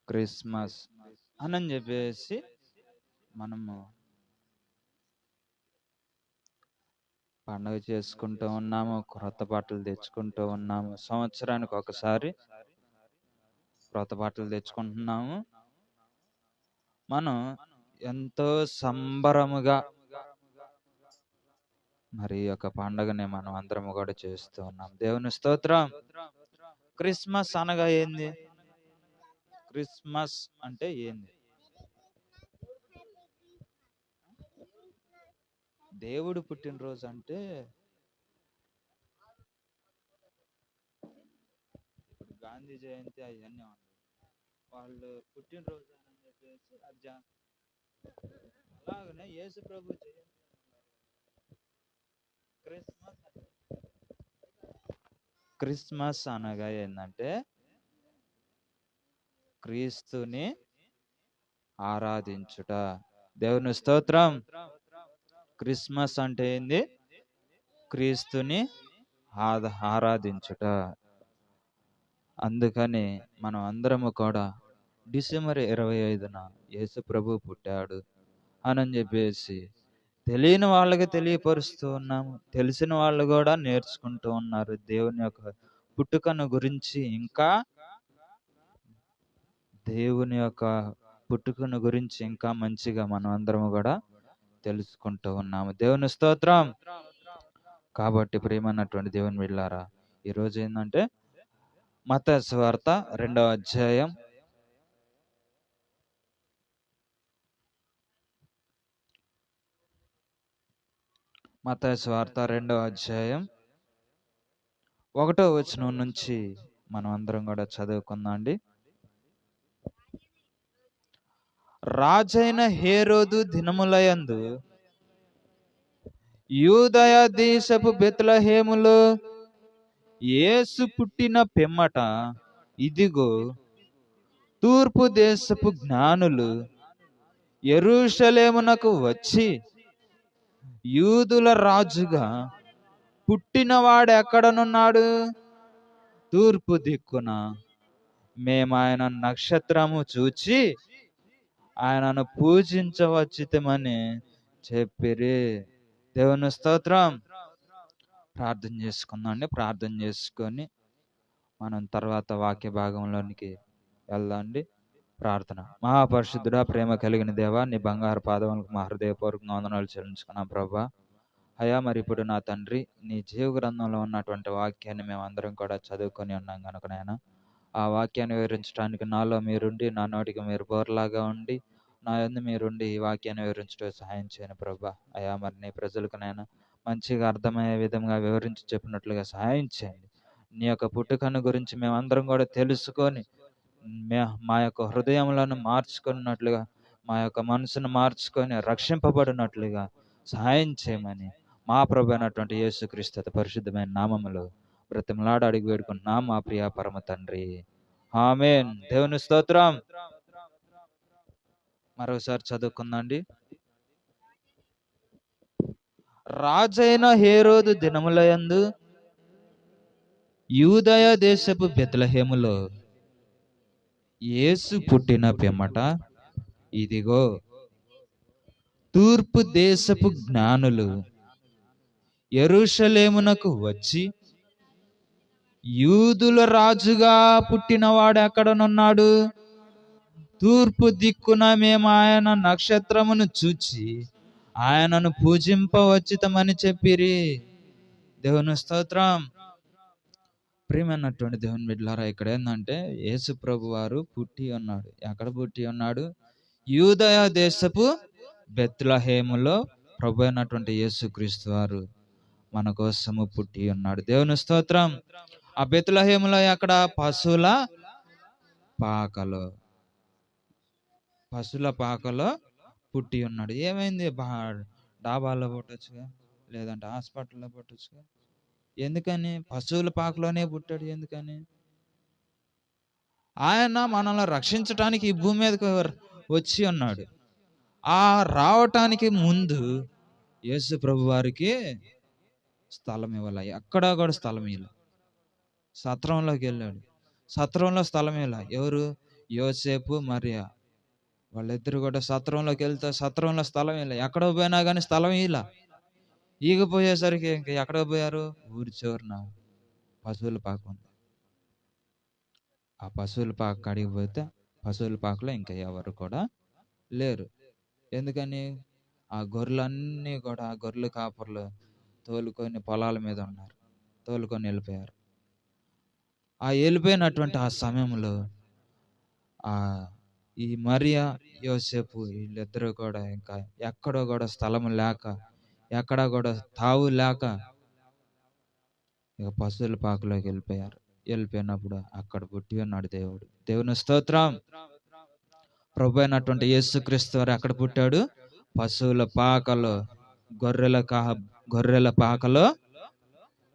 Christmas అని చెప్పేసి మనము పండుగ చేసుకుంటూ ఉన్నాము, క్రొత్త బట్టలు తెచ్చుకుంటూ ఉన్నాము. సంవత్సరానికి ఒకసారి క్రొత్త బట్టలు తెచ్చుకుంటున్నాము. మనం ఎంతో సంబరముగా మరి యొక్క పండుగని మనం అందరం కూడా చేస్తూ ఉన్నాం. దేవుని స్తోత్రం. క్రిస్మస్ అనగా ఏంది? క్రిస్మస్ అంటే ఏంది? దేవుడు పుట్టినరోజు అంటే ఇప్పుడు గాంధీ జయంతి అవన్నీ ఉన్నాయి. వాళ్ళు పుట్టినరోజు అని చెప్పేసి అలాగనే యేసు ప్రభు జయంతి క్రిస్మస్ అనగా ఏంటంటే క్రీస్తుని ఆరాధించుట. దేవుని స్తోత్రం. క్రిస్మస్ అంటే ఏంది? క్రీస్తుని ఆరాధించుట. అందుకని మనం అందరము కూడా డిసెంబర్ 25న యేసు ప్రభు పుట్టాడు అని చెప్పేసి తెలియని వాళ్ళకి తెలియపరుస్తూ ఉన్నాము. తెలిసిన వాళ్ళు కూడా నేర్చుకుంటూ ఉన్నారు దేవుని యొక్క పుట్టుకను గురించి. ఇంకా దేవుని యొక్క పుట్టుకను గురించి ఇంకా మంచిగా మనం అందరము కూడా తెలుసుకుంటూ ఉన్నాము. దేవుని స్తోత్రం. కాబట్టి ప్రియమైనటువంటి దేవుని బిడ్డలారా, ఈరోజు ఏంటంటే మత్తయి సువార్త 2వ అధ్యాయం మత్తయి సువార్త 2వ అధ్యాయం 1వ వచనం నుంచి మనం అందరం కూడా చదువుకుందాం అండి. రాజైన హేరోదు దినములయందు యూదయ దేశపు బెత్లెహేములో యేసు పుట్టిన పిమ్మట ఇదిగో తూర్పు దేశపు జ్ఞానులు యెరూషలేమునకు వచ్చి యూదుల రాజుగా పుట్టినవాడెక్కడనున్నాడు? తూర్పు దిక్కున. మేము ఆయన నక్షత్రము చూచి ఆయనను పూజించవచ్చితమని చెప్పిరి. దేవుని స్తోత్రం. ప్రార్థన చేసుకుందామండి. ప్రార్థన చేసుకొని మనం తర్వాత వాక్య భాగంలోనికి వెళ్దాండి. ప్రార్థన. మహాపరిశుద్ధుడా, ప్రేమ కలిగిన దేవా, నీ బంగారు పాదములకు మా హృదయపూర్వక వందనాలు చెల్లించుకున్నాం ప్రభా. అయ్యా, మరి ఇప్పుడు నా తండ్రి, నీ జీవ గ్రంథంలో ఉన్నటువంటి వాక్యాన్ని మేము అందరం కూడా చదువుకొని ఉన్నాం కనుక నాయనా, ఆ వాక్యాన్ని వివరించడానికి నాలో మీరుండి, నా నోటికి మీరు బోర్లాగా ఉండి, నా యందు మీరుండి ఈ వాక్యాన్ని వివరించడం సహాయం చేయను ప్రభా. అయ్యా, మరి నీ ప్రజలకు నాయన మంచిగా అర్థమయ్యే విధంగా వివరించి చెప్పినట్లుగా సహాయం చేయండి. నీ యొక్క పుట్టుకను గురించి మేమందరం కూడా తెలుసుకొని మా యొక్క హృదయములను మార్చుకున్నట్లుగా, మా యొక్క మనసును మార్చుకొని రక్షింపబడినట్లుగా సహాయం చేయమని మా ప్రభు అయినటువంటి యేసుక్రీస్తు పరిశుద్ధమైన నామములో బ్రతిమలాడ అడిగి వేడుకుంటున్నాం మా ప్రియ పరమ తండ్రి. ఆమేన్. దేవుని స్తోత్రం. మరోసారి చదువుకుందండి. రాజైన హేరోదు దినములయందు యూదయ దేశపు బెత్లెహేములో యేసు పుట్టిన పిమ్మట ఇదిగో తూర్పు దేశపు జ్ఞానులు యెరూషలేమునకు వచ్చి యూదుల రాజుగా పుట్టినవాడు ఎక్కడనున్నాడు? తూర్పు దిక్కున మేము ఆయన నక్షత్రమును చూచి ఆయనను పూజింపవచ్చితమని చెప్పిరి. దేవుని స్తోత్రం. ప్రియమైనటువంటి దేవుని బిడ్డలారా, ఇక్కడ ఏంటంటే యేసు ప్రభు వారు పుట్టి ఉన్నాడు. ఎక్కడ పుట్టి ఉన్నాడు? యూదయ దేశపు బెత్లెహేములో ప్రభు అయినటువంటి యేసుక్రీస్తు వారు మన కోసము పుట్టి ఉన్నాడు. దేవుని స్తోత్రం. ఆ బెత్లెహేములో ఎక్కడ? పశువుల పాకలో పుట్టి ఉన్నాడు. ఏమైంది? డాబాలో పుట్టొచ్చుగా, లేదంటే హాస్పిటల్లో పుట్టొచ్చుగా. ఎందుకని పశువుల పాకలోనే పుట్టాడు? ఎందుకని? ఆయన మనల్ని రక్షించటానికి ఈ భూమి మీదకి వచ్చి ఉన్నాడు. ఆ రావటానికి ముందు యేసు ప్రభు వారికి స్థలం ఇవ్వాలి. ఎక్కడా కూడా స్థలం ఇవ్వాలి. సత్రంలోకి వెళ్ళాడు. సత్రంలో స్థలం ఇలా. ఎవరు? యోసేపు మరియా వాళ్ళిద్దరు కూడా సత్రంలోకి వెళ్తే సత్రంలో స్థలం ఇలా, ఎక్కడ పోయినా కానీ స్థలం ఇలా ఈగిపోయేసరికి ఇంక ఎక్కడ పోయారు? ఊరి చివరిన పశువుల పాక ఉంది. ఆ పశువుల పాక కాడికి పోతే పశువుల పాకలో ఇంకా ఎవరు కూడా లేరు. ఎందుకని? ఆ గొర్రెలన్నీ కూడా ఆ గొర్రెల కాపర్లు తోలుకొని పొలాల మీద ఉన్నారు, తోలుకొని వెళ్ళిపోయారు. ఆ వెళ్ళిపోయినటువంటి ఆ సమయంలో ఈ మరియా యోసేపు వీళ్ళిద్దరూ కూడా ఇంకా ఎక్కడో కూడా స్థలం లేక, ఎక్కడ కూడా తావు లేక ఇక పశువుల పాకలోకి వెళ్ళిపోయారు. వెళ్ళిపోయినప్పుడు అక్కడ పుట్టి ఉన్నాడు దేవుడు. దేవుని స్తోత్రం. ప్రభు అయినటువంటి యేసుక్రీస్తు వారు ఎక్కడ పుట్టాడు? పశువుల పాకలో, గొర్రెల పాకలో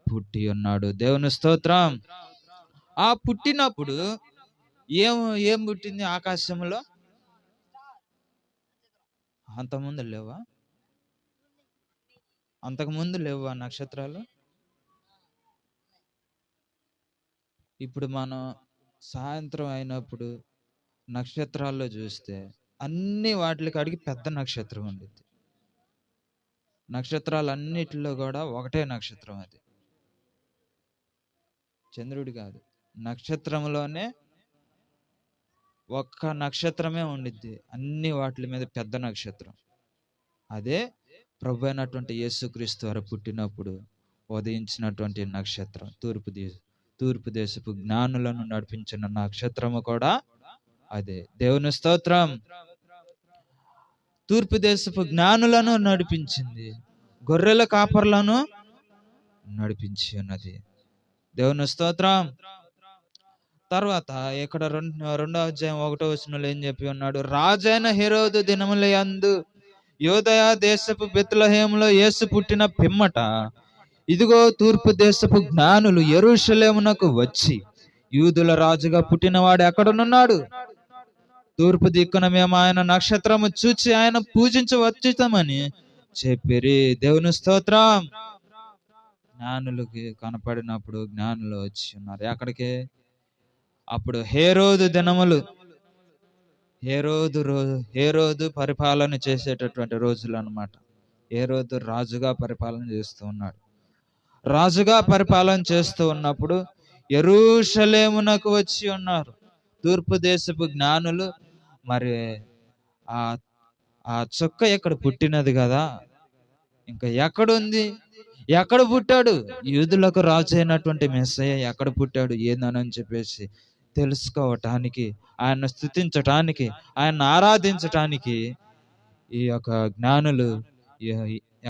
పుట్టి ఉన్నాడు. దేవుని స్తోత్రం. ఆ పుట్టినప్పుడు ఏం పుట్టింది ఆకాశంలో? అంతకుముందు లేవా? అంతకుముందు లేవా నక్షత్రాలు? ఇప్పుడు మనం సాయంత్రం అయినప్పుడు నక్షత్రాల్లో చూస్తే అన్ని వాటికి అడిగి పెద్ద నక్షత్రం ఉండిద్ది. నక్షత్రాలన్నిటిలో కూడా ఒకటే నక్షత్రం, అది చంద్రుడు కాదు. నక్షత్రంలోనే ఒక్క నక్షత్రమే ఉండిద్ది, అన్ని వాటి మీద పెద్ద నక్షత్రం. అదే ప్రభు అయినటువంటి యేసుక్రీస్తు వారు పుట్టినప్పుడు ఉదయించినటువంటి నక్షత్రం. తూర్పు దేశపు జ్ఞానులను నడిపించిన నక్షత్రము కూడా అదే. దేవుని స్తోత్రం. తూర్పు దేశపు జ్ఞానులను నడిపించింది, గొర్రెల కాపర్లను నడిపించి ఉన్నది. దేవుని స్తోత్రం. తర్వాత ఇక్కడ 2వ అధ్యాయం 1వ వచనంలో ఏం చెప్పి ఉన్నాడు? రాజైన హెరోదు దినముల యందు యూదయ దేశపు బెత్లెహేములో యేసు పుట్టిన పిమ్మట ఇదిగో తూర్పు దేశపు జ్ఞానులు యెరూషలేమునకు వచ్చి, యూదుల రాజుగా పుట్టినవాడు ఎక్కడనున్నాడు? తూర్పు దిక్కున మేము ఆయన నక్షత్రము చూచి ఆయన పూజించవచ్చుతామని చెప్పిరి. దేవుని స్తోత్రం. జ్ఞానులకి కనపడినప్పుడు జ్ఞానులు వచ్చి ఉన్నారు. ఎక్కడికి? అప్పుడు హేరోదు దినములు, హేరోదు పరిపాలన చేసేటటువంటి రోజులు అన్నమాట. హేరోదు రాజుగా పరిపాలన చేస్తూ ఉన్నాడు. రాజుగా పరిపాలన చేస్తూ ఉన్నప్పుడు యెరూషలేమునకు వచ్చి ఉన్నారు తూర్పు దేశపు జ్ఞానులు. మరి ఆ చుక్క ఎక్కడ పుట్టినది కదా, ఇంకా ఎక్కడుంది? ఎక్కడ పుట్టాడు? యూదులకు రాజు అయినటువంటి మెస్సయ్య ఎక్కడ పుట్టాడు ఏందని చెప్పేసి తెలుసుకోవటానికి, ఆయన స్తుతించటానికి, ఆయన ఆరాధించటానికి ఈ యొక్క జ్ఞానులు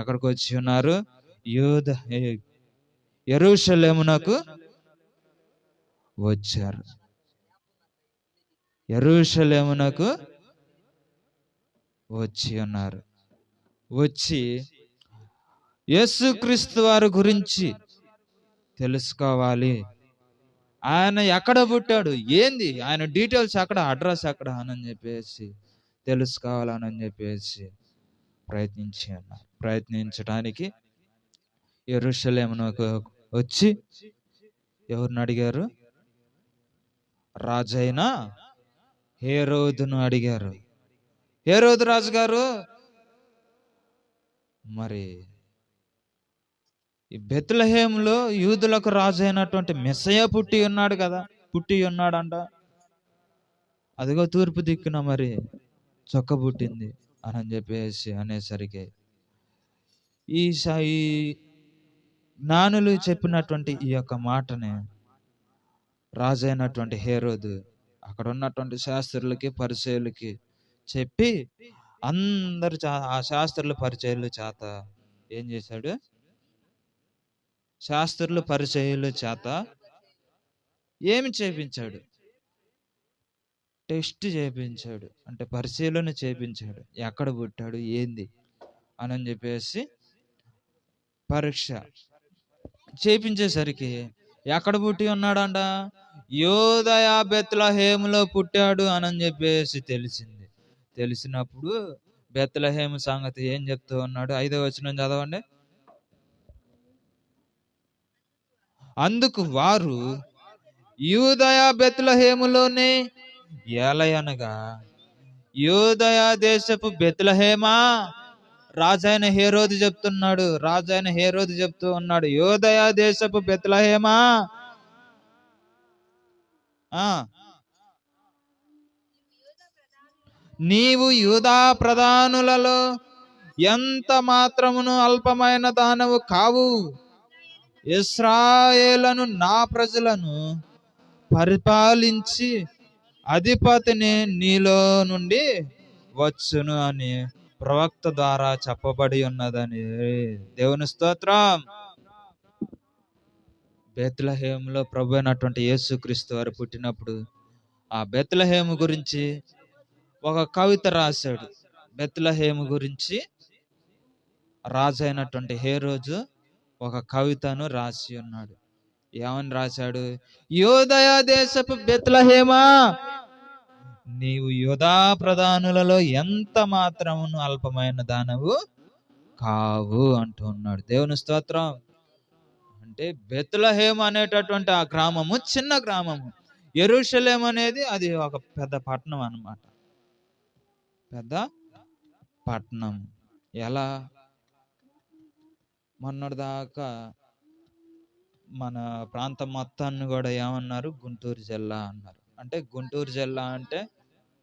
ఎక్కడికి వచ్చి ఉన్నారు? యెరూషలేమునకు వచ్చారు. యెరూషలేమునకు వచ్చి ఉన్నారు. వచ్చి యేసుక్రీస్తు వారి గురించి తెలుసుకోవాలి. ఆయన ఎక్కడ పుట్టాడు, ఏంది ఆయన డీటెయిల్స్ ఎక్కడ, అడ్రస్ ఎక్కడ అని చెప్పేసి తెలుసుకోవాలని చెప్పేసి ప్రయత్నించడానికి యెరూషలేమునకు వచ్చి ఎవరిని అడిగారు? రాజైన హేరోదును అడిగారు. హేరోదు రాజు గారు, మరి ఈ బెత్లెహేములో యూదులకు రాజు అయినటువంటి మెస్సయ్య పుట్టి ఉన్నాడు కదా, పుట్టి ఉన్నాడంట. అదిగో తూర్పు దిక్కున మరి చొక్క పుట్టింది అని చెప్పేసి అనేసరికి ఈ జ్ఞానులు చెప్పినటువంటి ఈ యొక్క మాటని రాజు అయినటువంటి హేరోదు అక్కడ ఉన్నటువంటి శాస్త్రులకి పరిచయులకి చెప్పి, అందరు ఆ శాస్త్రుల పరిచయుల చేత ఏం చేశాడు? శాస్త్రుల పరిచయుల చేత ఏమి చేపించాడు? టెస్ట్ చేపించాడు, అంటే పరిశీలన చేపించాడు. ఎక్కడ పుట్టాడు ఏంది అని చెప్పేసి పరీక్ష చేపించేసరికి ఎక్కడ పుట్టి ఉన్నాడంట? యూదయ బెత్లెహేములో పుట్టాడు అని చెప్పేసి తెలిసింది. తెలిసినప్పుడు బెత్లెహేము సంగతి ఏం చెప్తూ ఉన్నాడు? 5వ వచనం చదవండి. అందుకు వారు యూదయ బెత్లెహేములోనే ఏలయనగా యూదయ దేశపు బెత్లెహేమా, రాజైన హేరోదు చెప్తున్నాడు, రాజైన హేరోదు చెప్తూ ఉన్నాడు, యూదయ దేశపు బెత్లెహేమా, నీవు యూదా ప్రధానులలో ఎంత మాత్రమును అల్పమైన దానవు కావు. ఇశ్రాయేలును నా ప్రజలను పరిపాలించి అధిపతిని నీలో నుండి వచ్చును అని ప్రవక్త ద్వారా చెప్పబడి ఉన్నదని. దేవుని స్తోత్రం. బెత్లెహేములో ప్రభు అయినటువంటి యేసుక్రీస్తు వారు పుట్టినప్పుడు ఆ బెత్లెహేము గురించి ఒక కవిత రాశాడు. బెత్లెహేము గురించి రాజు అయినటువంటి హేరోదు ఒక కవితను రాసి ఉన్నాడు. ఏమని రాశాడు? యూదయ దేశపు బెత్లెహేమా, నీవు యూదా ప్రధానులలో ఎంత మాత్రమును అల్పమైన దానవు కావు అంటూ ఉన్నాడు. దేవుని స్తోత్రం. అంటే బెత్లెహేము అనేటటువంటి ఆ గ్రామము చిన్న గ్రామము. యెరూషలేము అనేది అది ఒక పెద్ద పట్టణం అన్నమాట. పెద్ద పట్టణం. ఎలా? మొన్నటిదాకా మన ప్రాంతం మొత్తాన్ని కూడా ఏమన్నారు? గుంటూరు జిల్లా అన్నారు. అంటే గుంటూరు జిల్లా అంటే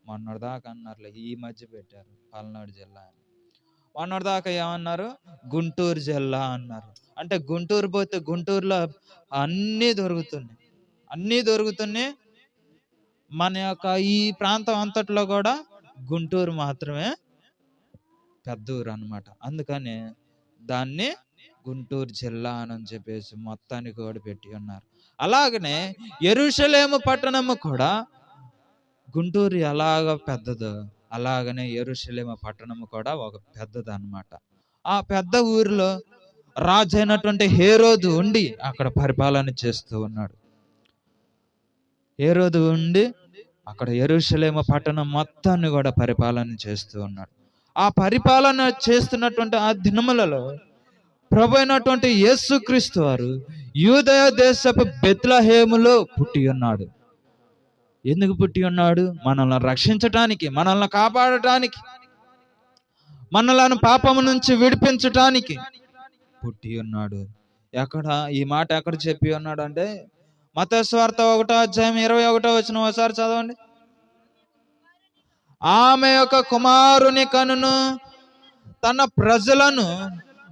మొన్నటిదాకా అన్నారులే, ఈ మధ్య పెట్టారు పల్నాడు జిల్లా అని. మొన్నటిదాకా ఏమన్నారు? గుంటూరు జిల్లా అన్నారు. అంటే గుంటూరు పోతే గుంటూరులో అన్నీ దొరుకుతున్నాయి. మన యొక్క ఈ ప్రాంతం అంతట్లో కూడా గుంటూరు మాత్రమే పెద్ద ఊరు అన్నమాట. అందుకని దాన్ని గుంటూరు జిల్లా అని చెప్పేసి మొత్తానికి కూడా పెట్టి ఉన్నారు. అలాగనే యెరూషలేము పట్టణము కూడా గుంటూరు ఎలాగ పెద్దదో అలాగనే యెరూషలేము పట్టణము కూడా ఒక పెద్దది అన్నమాట. ఆ పెద్ద ఊరిలో రాజైనటువంటి హేరోదు ఉండి అక్కడ పరిపాలన చేస్తూ ఉన్నాడు. హేరోదు ఉండి అక్కడ యెరూషలేము పట్టణం మొత్తాన్ని కూడా పరిపాలన చేస్తూ ఉన్నాడు. ఆ పరిపాలన చేస్తున్నటువంటి ఆ దినములలో ప్రభు అయినటువంటి యేసుక్రీస్తు వారు యూదయ దేశపు బెత్లెహేములో పుట్టి ఉన్నాడు. ఎందుకు పుట్టి ఉన్నాడు? మనల్ని రక్షించటానికి, మనల్ని కాపాడటానికి, మనలను పాపము నుంచి విడిపించటానికి పుట్టి ఉన్నాడు. ఈ మాట ఎక్కడ చెప్పి ఉన్నాడు అంటే మత్తయి సువార్త 1:21 ఒకసారి చదవండి. ఆమె యొక్క కుమారుని కనును తన ప్రజలను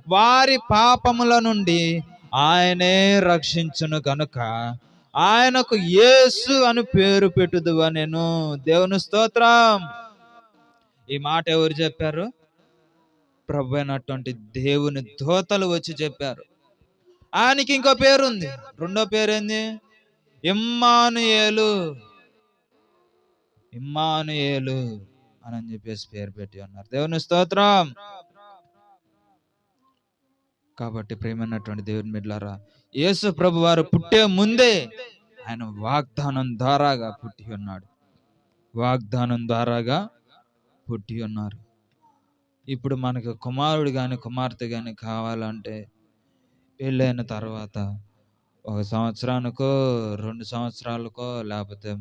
వారి పాపముల నుండి ఆయనే రక్షించును గనుక ఆయనకు యేసు అని పేరు పెట్టుదువా నేను. దేవుని స్తోత్రం. ఈ మాట ఎవరు చెప్పారు? ప్రభు అయినటువంటి దేవుని దూతలు వచ్చి చెప్పారు. ఆయనకి ఇంకో పేరు ఉంది. రెండో పేరు ఏంది? ఇమ్మానుయేలు అని చెప్పేసి పేరు పెట్టి ఉన్నారు. దేవుని స్తోత్రం. కాబట్టి ప్రియమైనటువంటి దేవుని బిడ్డలారా, యేసు ప్రభు వారు పుట్టే ముందే ఆయన వాగ్దానం ద్వారాగా పుట్టి ఉన్నారు. ఇప్పుడు మనకు కుమారుడు కానీ కుమార్తె కానీ కావాలంటే పెళ్ళైన తర్వాత 1 సంవత్సరానికో 2 సంవత్సరాలకో లేకపోతే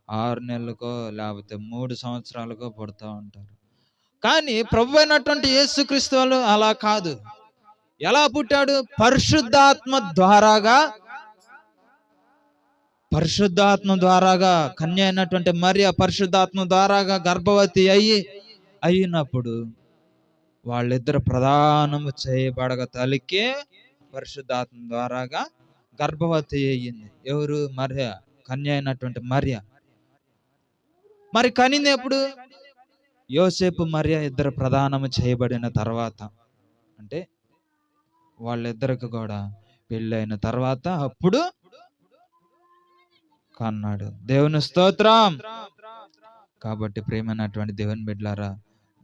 6 నెలలకో లేకపోతే 3 సంవత్సరాలకో పుడతా ఉంటారు. కానీ ప్రభు అయినటువంటి యేసుక్రీస్తు వాళ్ళు అలా కాదు. ఎలా పుట్టాడు? పరిశుద్ధాత్మ ద్వారాగా కన్య అయినటువంటి మరియ పరిశుద్ధాత్మ ద్వారాగా గర్భవతి అయినప్పుడు వాళ్ళిద్దరు ప్రదానము చేయబడగ తల్లికే పరిశుద్ధాత్మ ద్వారాగా గర్భవతి అయ్యింది. ఎవరు? మరియ, కన్య అయినటువంటి మరియ. మరి కనింది ఎప్పుడు? యోసేపు మరియ ఇద్దరు ప్రదానము చేయబడిన తర్వాత, అంటే వాళ్ళిద్దరికి కూడా పెళ్ళైన తర్వాత అప్పుడు కన్నాడు. దేవుని స్తోత్రం. కాబట్టి ప్రియమైనటువంటి దేవుని బిడ్డలారా,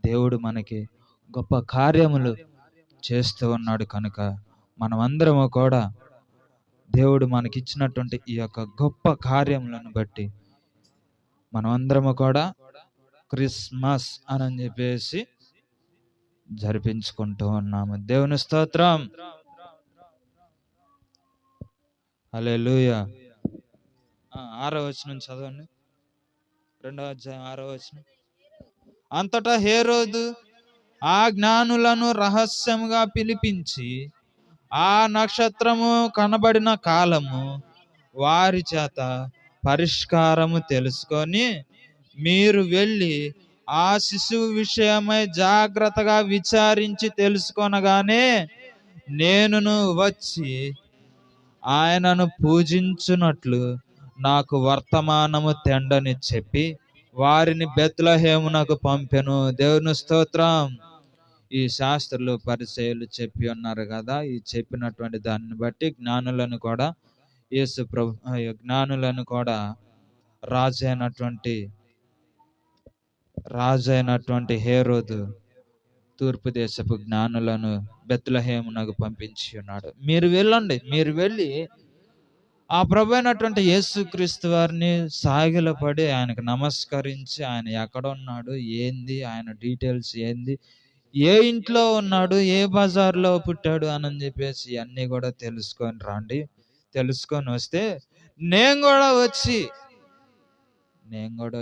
దేవుడు మనకి గొప్ప కార్యములు చేస్తూ ఉన్నాడు కనుక మనమందరము కూడా దేవుడు మనకిచ్చినటువంటి ఈ యొక్క గొప్ప కార్యములను బట్టి మనమందరము కూడా క్రిస్మస్ అని చెప్పేసి జరిపించుకుంటూ ఉన్నాము. దేవుని స్తోత్రం. హల్లెలూయా. 6వ వచనం చదవండి. 2వ అధ్యాయం 6వ వచనం. అంతటా హేరోదు ఆ జ్ఞానులను రహస్యముగా పిలిపించి ఆ నక్షత్రము కనబడిన కాలము వారి చేత పరిష్కారము తెలుసుకొని, మీరు వెళ్ళి ఆ శిశువు విషయమై జాగ్రత్తగా విచారించి తెలుసుకొనగానే నేనును వచ్చి ఆయనను పూజించున్నట్లు నాకు వర్తమానము తెండని చెప్పి వారిని బెత్లెహేమునకు పంపెను. దేవుని స్తోత్రం. ఈ శాస్త్రులు పరిసయ్యులు చెప్పి ఉన్నారు కదా, ఈ చెప్పినటువంటి దాన్ని బట్టి జ్ఞానులను కూడా జ్ఞానులను కూడా రాజైనటువంటి హేరోదు తూర్పు దేశపు జ్ఞానులను బెత్లెహేమునకు పంపించి ఉన్నాడు. మీరు వెళ్ళి ఆ ప్రభు అయినటువంటి యేసుక్రీస్తు వారిని సాగిలపడి ఆయనకు నమస్కరించి, ఆయన ఎక్కడ ఉన్నాడు, ఏంది, ఆయన డీటెయిల్స్ ఏంది, ఏ ఇంట్లో ఉన్నాడు, ఏ బజార్లో పుట్టాడు అని చెప్పేసి అన్నీ కూడా తెలుసుకొని రండి. తెలుసుకొని వస్తే నేను కూడా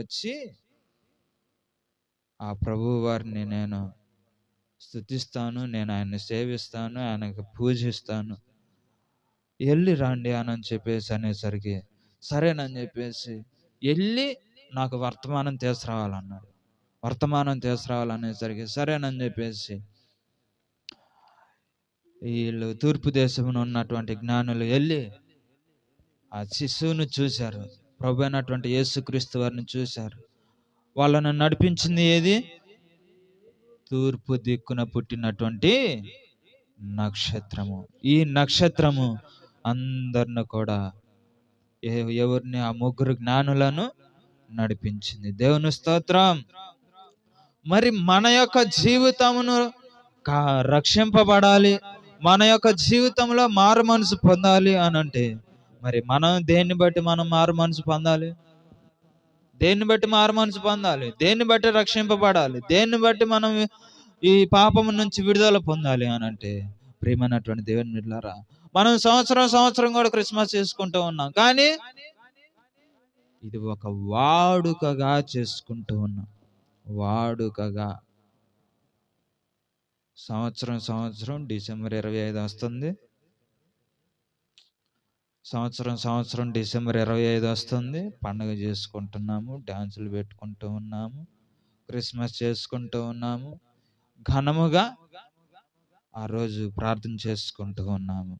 వచ్చి ఆ ప్రభు వారిని నేను స్తుతిస్తాను, నేను ఆయన్ని సేవిస్తాను, ఆయనకు పూజిస్తాను, వెళ్ళి రండి అని చెప్పేసి అనేసరికి సరేనని చెప్పేసి వెళ్ళి నాకు వర్తమానం తీసుకురావాలన్నాడు. వర్తమానం తీసుకురావాలనేసరికి సరేనని చెప్పేసి వీళ్ళు తూర్పు దేశంలో ఉన్నటువంటి జ్ఞానులు వెళ్ళి ఆ శిశువును చూశారు, ప్రభు అయినటువంటి యేసుక్రీస్తు వారిని చూశారు. వాళ్ళను నడిపించింది ఏది? తూర్పు దిక్కున పుట్టినటువంటి నక్షత్రము. ఈ నక్షత్రము అందరిని కూడా ఎవరిని? ఆ ముగ్గురు జ్ఞానులను నడిపించింది. దేవుని స్తోత్రం. మరి మన యొక్క జీవితమును రక్షింపబడాలి, మన యొక్క జీవితంలో మారు మనసు పొందాలి అని అంటే మరి మనం దేన్ని బట్టి మనం మారు మనసు పొందాలి? దేన్ని బట్టి మారు మనసు పొందాలి? దేన్ని బట్టి రక్షింపబడాలి? దేన్ని బట్టి మనం ఈ పాపం నుంచి విడుదల పొందాలి అని అంటే, ప్రియమైనటువంటి దేవుని బిడ్డలారా, మనం సంవత్సరం కూడా క్రిస్మస్ చేసుకుంటూ ఉన్నాం, కానీ ఇది ఒక వాడుకగా చేసుకుంటూ ఉన్నాం. వాడుకగా సంవత్సరం డిసెంబర్ 25 వస్తుంది. సంవత్సరం డిసెంబర్ 25 వస్తుంది, పండుగ చేసుకుంటున్నాము, డాన్సులు పెట్టుకుంటూ ఉన్నాము, క్రిస్మస్ చేసుకుంటూ ఉన్నాము, ఘనముగా ఆ రోజు ప్రార్థన చేసుకుంటూ ఉన్నాము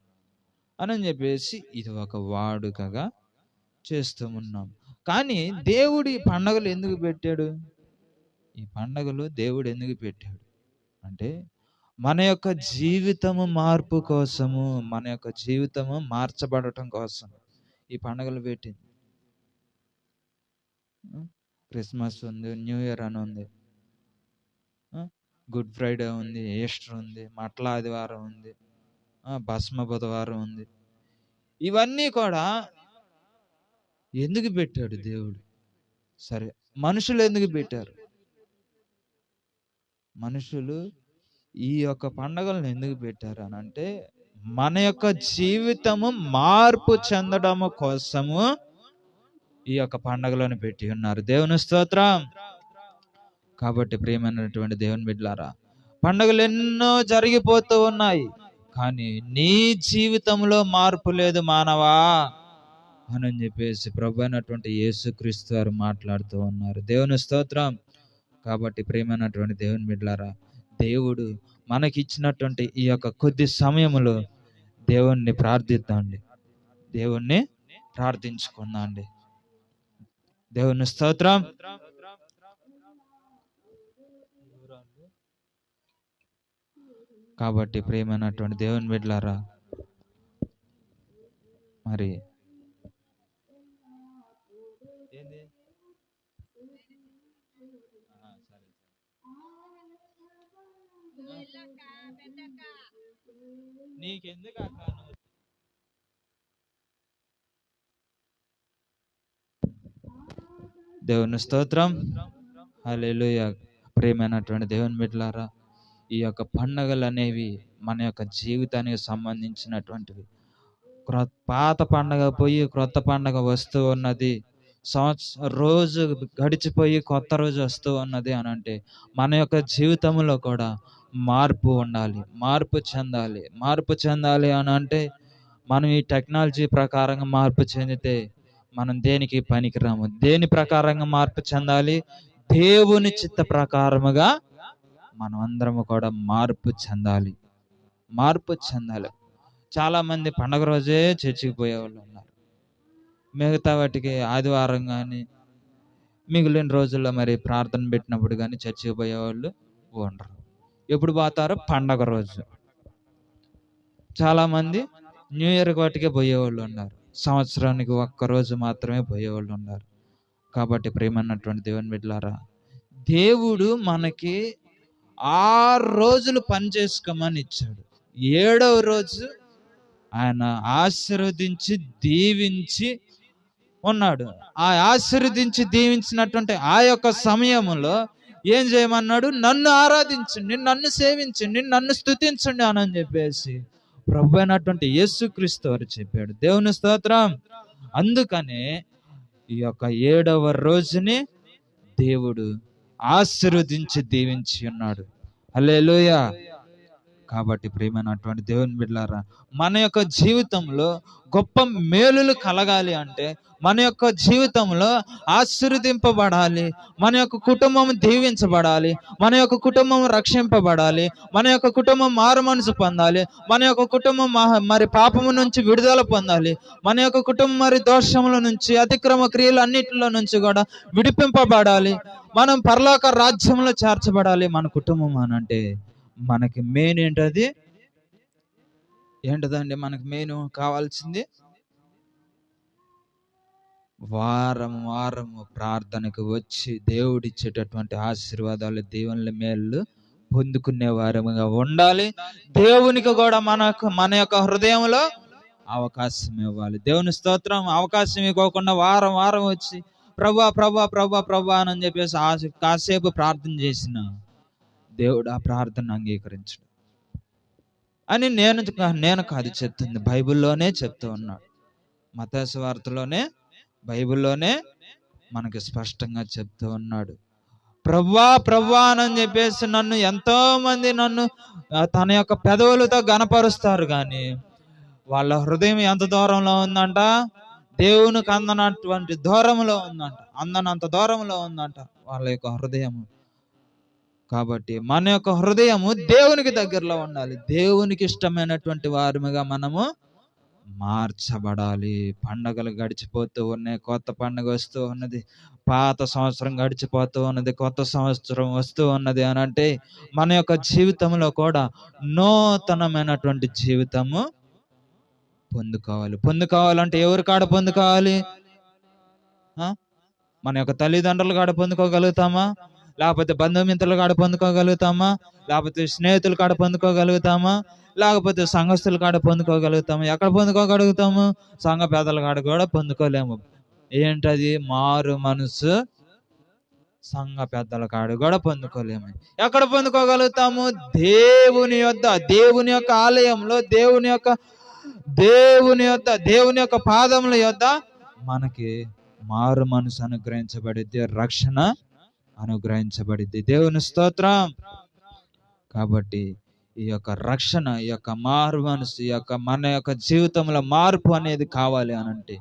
అని చెప్పేసి ఇది ఒక వాడుకగా చేస్తూ ఉన్నాం. కానీ దేవుడు ఈ పండుగలు ఎందుకు పెట్టాడు? ఈ పండుగలు దేవుడు ఎందుకు పెట్టాడు అంటే మన యొక్క జీవితము మార్పు కోసము, మన యొక్క జీవితము మార్చబడటం కోసం ఈ పండుగలు పెట్టింది. క్రిస్మస్ ఉంది, న్యూ ఇయర్ అని ఉంది, గుడ్ ఫ్రైడే ఉంది, ఈస్టర్ ఉంది, మట్ల ఆదివారం ఉంది, భస్మ బుధవారం ఉంది. ఇవన్నీ కూడా ఎందుకు పెట్టాడు దేవుడు? సరే, మనుషులు ఎందుకు పెట్టారు? మనుషులు ఈ యొక్క పండుగలను ఎందుకు పెట్టారు అని అంటే మన యొక్క జీవితము మార్పు చెందడము కోసము ఈ యొక్క పండుగలను పెట్టి ఉన్నారు. దేవుని స్తోత్రం. కాబట్టి ప్రియమైనటువంటి దేవుని బిడ్డలారా, పండుగలు ఎన్నో జరిగిపోతూ ఉన్నాయి, కానీ నీ జీవితంలో మార్పు లేదు మానవా అని చెప్పేసి ప్రభు అయినటువంటి యేసుక్రీస్తు వారు మాట్లాడుతూ ఉన్నారు. దేవుని స్తోత్రం. కాబట్టి ప్రియమైనటువంటి దేవుని బిడ్డలారా, దేవుడు మనకిచ్చినటువంటి ఈ యొక్క కొద్ది సమయంలో దేవుణ్ణి ప్రార్థిద్దాండి, దేవుణ్ణి ప్రార్థించుకుందాండి. దేవుని స్తోత్రం. కాబట్టి ప్రియమైనటువంటి దేవుని బిడ్డలారా, మరి నీకెందుకు అక్క? దేవుని స్తోత్రం. హల్లెలూయా. ప్రియమైనటువంటి దేవుని బిడ్డలారా, ఈ యొక్క పండుగలు అనేవి మన యొక్క జీవితానికి సంబంధించినటువంటివి. పాత పండగ పోయి క్రొత్త పండగ వస్తూ ఉన్నది. రోజు గడిచిపోయి కొత్త రోజు వస్తూ ఉన్నది అని అంటే మన యొక్క జీవితంలో కూడా మార్పు ఉండాలి, మార్పు చెందాలి అని అంటే మనం ఈ టెక్నాలజీ ప్రకారంగా మార్పు చెందితే మనం దేనికి పనికిరాము. దేని ప్రకారంగా మార్పు చెందాలి? దేవుని చిత్త ప్రకారముగా మనం అందరము కూడా మార్పు చెందాలి. చాలా మంది పండగ రోజే చర్చికి పోయేవాళ్ళు ఉన్నారు. మిగతా వాటికి ఆదివారం కానీ మిగిలిన రోజుల్లో మరి ప్రార్థన పెట్టినప్పుడు కానీ చర్చికి పోయేవాళ్ళు ఉండరు. ఎప్పుడు పోతారు? పండగ రోజు. చాలా మంది న్యూ ఇయర్ వాటికే పోయేవాళ్ళు ఉన్నారు. సంవత్సరానికి ఒక్కరోజు మాత్రమే పోయేవాళ్ళు ఉన్నారు. కాబట్టి ప్రేమన్నటువంటి దేవుని బిడ్డలారా, దేవుడు మనకి 6 రోజులు పని చేసుకోమని ఇచ్చాడు. 7వ రోజు ఆయన ఆశీర్వదించి దీవించి ఉన్నాడు. ఆ ఆశీర్వదించి దీవించినటువంటి ఆ యొక్క సమయంలో ఏం చేయమన్నాడు? నన్ను ఆరాధించండి, నన్ను సేవించండి, నన్ను స్తుతించండి అని చెప్పేసి ప్రభు అయినటువంటి యేసుక్రీస్తు వారు చెప్పాడు. దేవుని స్తోత్రం. అందుకనే ఈ యొక్క 7వ రోజుని దేవుడు ఆశీర్వదించి దీవించి ఉన్నాడు. హల్లెలూయా. కాబట్టి ప్రియమైనటువంటి దేవుని బిడ్డలారా, మన యొక్క జీవితంలో గొప్ప మేలులు కలగాలి అంటే, మన యొక్క జీవితంలో ఆశీర్వదింపబడాలి, మన యొక్క కుటుంబం దీవించబడాలి, మన యొక్క కుటుంబం రక్షింపబడాలి, మన యొక్క కుటుంబం మారు మనసు పొందాలి, మన యొక్క కుటుంబం మరి పాపము నుంచి విడుదల పొందాలి, మన యొక్క కుటుంబం మరి దోషముల నుంచి అతిక్రమ క్రియలు అన్నిటిలో నుంచి కూడా విడిపింపబడాలి, మనం పరలోక రాజ్యంలో చేర్చబడాలి. మన కుటుంబం అని అంటే మనకి మెయిన్ ఏంటదండి? మనకి మెయిన్ కావాల్సింది వారము ప్రార్థనకు వచ్చి దేవుడిచ్చేటటువంటి ఆశీర్వాదాలు, దేవుని మేలు పొందుకునే వారముగా ఉండాలి. దేవునికి కూడా మన యొక్క హృదయంలో అవకాశం ఇవ్వాలి. దేవుని స్తోత్రం. అవకాశం ఇవ్వకుండా వారం వచ్చి ప్రభా అని చెప్పేసి కాసేపు ప్రార్థన చేసిన దేవుడు ఆ ప్రార్థన అంగీకరించడు అని నేను కాదు చెప్తుంది, బైబిల్లోనే చెప్తూ ఉన్నాడు. మత్తయి సువార్తలోనే, బైబిల్లోనే మనకి స్పష్టంగా చెప్తూ ఉన్నాడు. ప్రభువా అని చెప్పేసి ఎంతో మంది నన్ను తన యొక్క పెదవులతో గణపరుస్తారు, కానీ వాళ్ళ హృదయం ఎంత దూరంలో ఉందంట? దేవునికి అందనంత దూరంలో ఉందంట వాళ్ళ యొక్క హృదయం. కాబట్టి మన యొక్క హృదయము దేవునికి దగ్గరలో ఉండాలి. దేవునికి ఇష్టమైనటువంటి వారిగా మనము మార్చబడాలి. పండగలు గడిచిపోతూ ఉన్నాయి, కొత్త పండుగ వస్తూ ఉన్నది, పాత సంవత్సరం గడిచిపోతూ ఉన్నది, కొత్త సంవత్సరం వస్తూ ఉన్నది అని అంటే మన యొక్క జీవితంలో కూడా నూతనమైనటువంటి జీవితము పొందుకోవాలంటే ఎవరి కాడ పొందుకోవాలి? మన యొక్క తల్లిదండ్రుల కాడ పొందుకోగలుగుతామా? లేకపోతే బంధుమిత్రుల కాడ పొందుకోగలుగుతామా? లేకపోతే స్నేహితుల కాడ పొందుకోగలుగుతామా? లేకపోతే సంఘస్థుల కాడ పొందుకోగలుగుతాము? ఎక్కడ పొందుకోగలుగుతాము? సంఘ పెద్దల కాడ కూడా పొందుకోలేము. ఏంటది? మారు మనసు సంఘ పెద్దల కాడ కూడా పొందుకోలేము. ఎక్కడ పొందుకోగలుగుతాము? దేవుని యొక్క ఆలయంలో, దేవుని యొక్క పాదముల యొద్ద మనకి మారు మనసు అనుగ్రహించబడిద్ది, రక్షణ అనుగ్రహించబడిద్ది. దేవుని స్తోత్రం. కాబట్టి ఈ యొక్క రక్షణ, ఈ యొక్క మారు మనసు, ఈ యొక్క మన యొక్క జీవితంలో మార్పు అనేది కావాలి అనంటే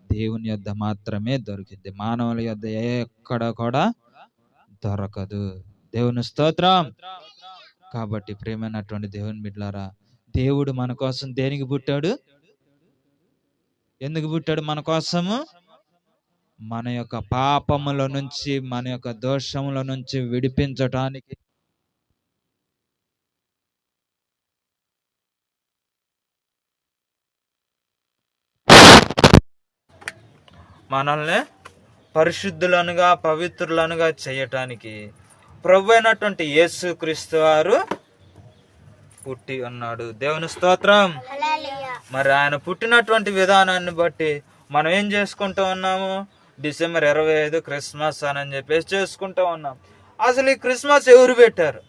దేవుని యొద్ద మాత్రమే దొరికింది, మానవుల యొద్ద ఎక్కడ కూడా దొరకదు. దేవుని స్తోత్రం. కాబట్టి ప్రియమైనటువంటి దేవుని బిడ్డలారా, దేవుడు మన కోసం దేనికి పుట్టాడు? ఎందుకు పుట్టాడు? మన కోసము మన యొక్క పాపముల నుంచి, మన యొక్క దోషముల నుంచి విడిపించటానికి. మనల్ని పరిశుద్ధులనుగా, పవిత్రులనుగా చేయటానికి ప్రభు అయినటువంటి యేసుక్రీస్తు వారు పుట్టి ఉన్నాడు. దేవుని స్తోత్రం. మరి ఆయన పుట్టినటువంటి విధానాన్ని బట్టి మనం ఏం చేసుకుంటూ ఉన్నాము? డిసెంబర్ 25 క్రిస్మస్ అని చెప్పేసి చేసుకుంటూ ఉన్నాం. అసలు ఈ క్రిస్మస్ ఎవరు పెట్టారు?